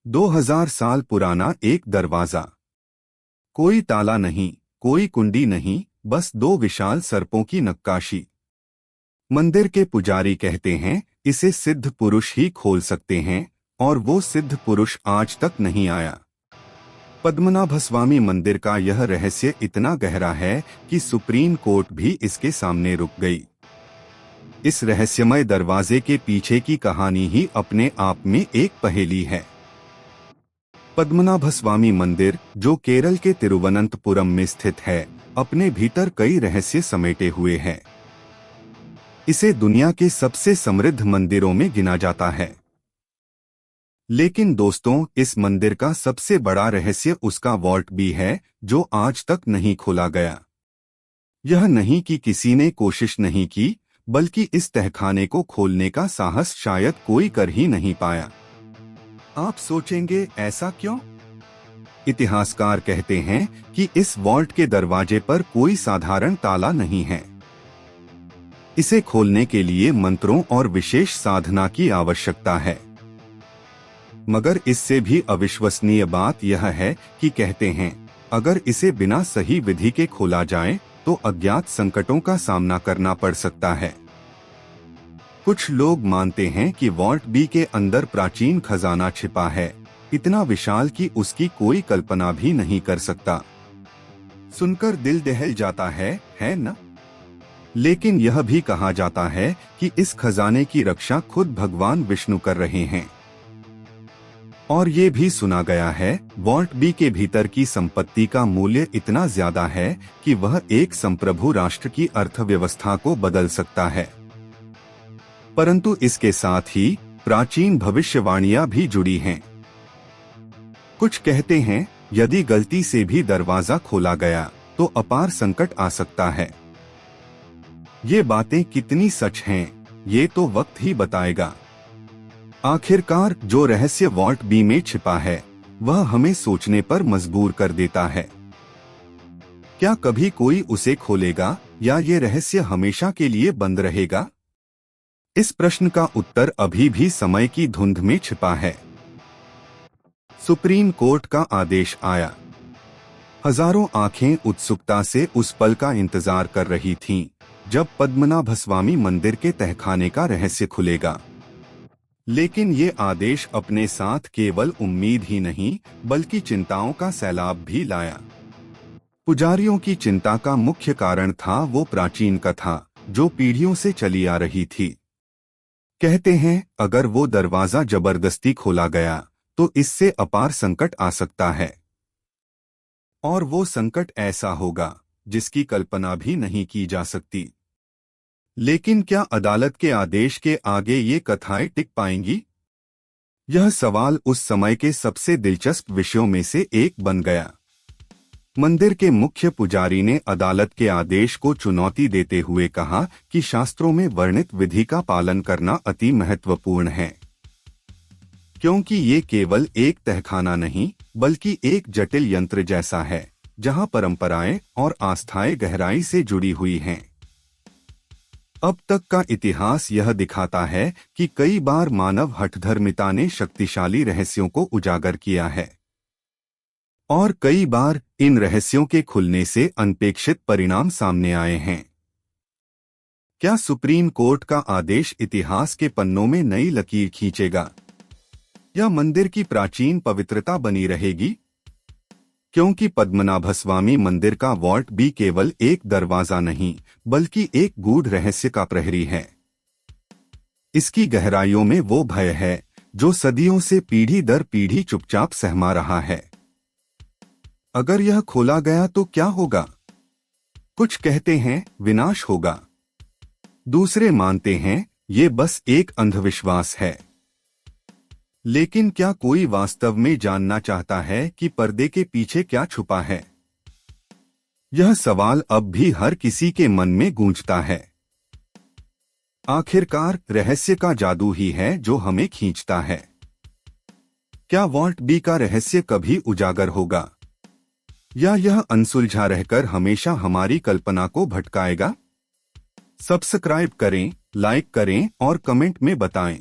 2000 साल पुराना एक दरवाजा। कोई ताला नहीं, कोई कुंडी नहीं, बस दो विशाल सर्पों की नक्काशी। मंदिर के पुजारी कहते हैं इसे सिद्ध पुरुष ही खोल सकते हैं, और वो सिद्ध पुरुष आज तक नहीं आया। पद्मनाभस्वामी मंदिर का यह रहस्य इतना गहरा है कि सुप्रीम कोर्ट भी इसके सामने रुक गई। इस रहस्यमय दरवाजे के पीछे की कहानी ही अपने आप में एक पहेली है। पद्मनाभस्वामी मंदिर, जो केरल के तिरुवनंतपुरम में स्थित है, अपने भीतर कई रहस्य समेटे हुए है। इसे दुनिया के सबसे समृद्ध मंदिरों में गिना जाता है। लेकिन दोस्तों, इस मंदिर का सबसे बड़ा रहस्य उसका वॉल्ट भी है, जो आज तक नहीं खोला गया। यह नहीं कि किसी ने कोशिश नहीं की, बल्कि इस तहखाने को खोलने का साहस शायद कोई कर ही नहीं पाया। आप सोचेंगे ऐसा क्यों? इतिहासकार कहते हैं कि इस वॉल्ट के दरवाजे पर कोई साधारण ताला नहीं है। इसे खोलने के लिए मंत्रों और विशेष साधना की आवश्यकता है। मगर इससे भी अविश्वसनीय बात यह है कि कहते हैं अगर इसे बिना सही विधि के खोला जाए तो अज्ञात संकटों का सामना करना पड़ सकता है। कुछ लोग मानते हैं कि वॉल्ट बी के अंदर प्राचीन खजाना छिपा है, इतना विशाल कि उसकी कोई कल्पना भी नहीं कर सकता। सुनकर दिल दहल जाता है न? लेकिन यह भी कहा जाता है कि इस खजाने की रक्षा खुद भगवान विष्णु कर रहे हैं। और ये भी सुना गया है वॉल्ट बी के भीतर की संपत्ति का मूल्य इतना ज्यादा है कि वह एक संप्रभु राष्ट्र की अर्थव्यवस्था को बदल सकता है। परंतु इसके साथ ही प्राचीन भविष्यवाणियां भी जुड़ी हैं। कुछ कहते हैं यदि गलती से भी दरवाजा खोला गया तो अपार संकट आ सकता है। ये बातें कितनी सच हैं, ये तो वक्त ही बताएगा। आखिरकार जो रहस्य वॉल्ट बी में छिपा है, वह हमें सोचने पर मजबूर कर देता है। क्या कभी कोई उसे खोलेगा या ये रहस्य हमेशा के लिए बंद रहेगा? इस प्रश्न का उत्तर अभी भी समय की धुंध में छिपा है। सुप्रीम कोर्ट का आदेश आया। हजारों आंखें उत्सुकता से उस पल का इंतजार कर रही थीं, जब पद्मनाभस्वामी मंदिर के तहखाने का रहस्य खुलेगा। लेकिन ये आदेश अपने साथ केवल उम्मीद ही नहीं, बल्कि चिंताओं का सैलाब भी लाया। पुजारियों की चिंता का मुख्य कारण था वो प्राचीन कथा, जो पीढ़ियों से चली आ रही थी। कहते हैं अगर वो दरवाजा जबरदस्ती खोला गया तो इससे अपार संकट आ सकता है, और वो संकट ऐसा होगा जिसकी कल्पना भी नहीं की जा सकती। लेकिन क्या अदालत के आदेश के आगे ये कथाएं टिक पाएंगी? यह सवाल उस समय के सबसे दिलचस्प विषयों में से एक बन गया। मंदिर के मुख्य पुजारी ने अदालत के आदेश को चुनौती देते हुए कहा कि शास्त्रों में वर्णित विधि का पालन करना अति महत्वपूर्ण है, क्योंकि ये केवल एक तहखाना नहीं, बल्कि एक जटिल यंत्र जैसा है, जहां परंपराएं और आस्थाएं गहराई से जुड़ी हुई हैं। अब तक का इतिहास यह दिखाता है कि कई बार मानव हठधर्मिता ने शक्तिशाली रहस्यों को उजागर किया है, और कई बार इन रहस्यों के खुलने से अनपेक्षित परिणाम सामने आए हैं। क्या सुप्रीम कोर्ट का आदेश इतिहास के पन्नों में नई लकीर खींचेगा, या मंदिर की प्राचीन पवित्रता बनी रहेगी? क्योंकि पद्मनाभस्वामी मंदिर का वॉल्ट भी केवल एक दरवाजा नहीं, बल्कि एक गूढ़ रहस्य का प्रहरी है। इसकी गहराइयों में वो भय है जो सदियों से पीढ़ी दर पीढ़ी चुपचाप सहमा रहा है। अगर यह खोला गया तो क्या होगा? कुछ कहते हैं विनाश होगा, दूसरे मानते हैं ये बस एक अंधविश्वास है। लेकिन क्या कोई वास्तव में जानना चाहता है कि पर्दे के पीछे क्या छुपा है? यह सवाल अब भी हर किसी के मन में गूंजता है। आखिरकार रहस्य का जादू ही है जो हमें खींचता है। क्या वॉल्ट बी का रहस्य कभी उजागर होगा, या यह अनसुलझा रहकर हमेशा हमारी कल्पना को भटकाएगा? सब्सक्राइब करें, लाइक करें और कमेंट में बताएं।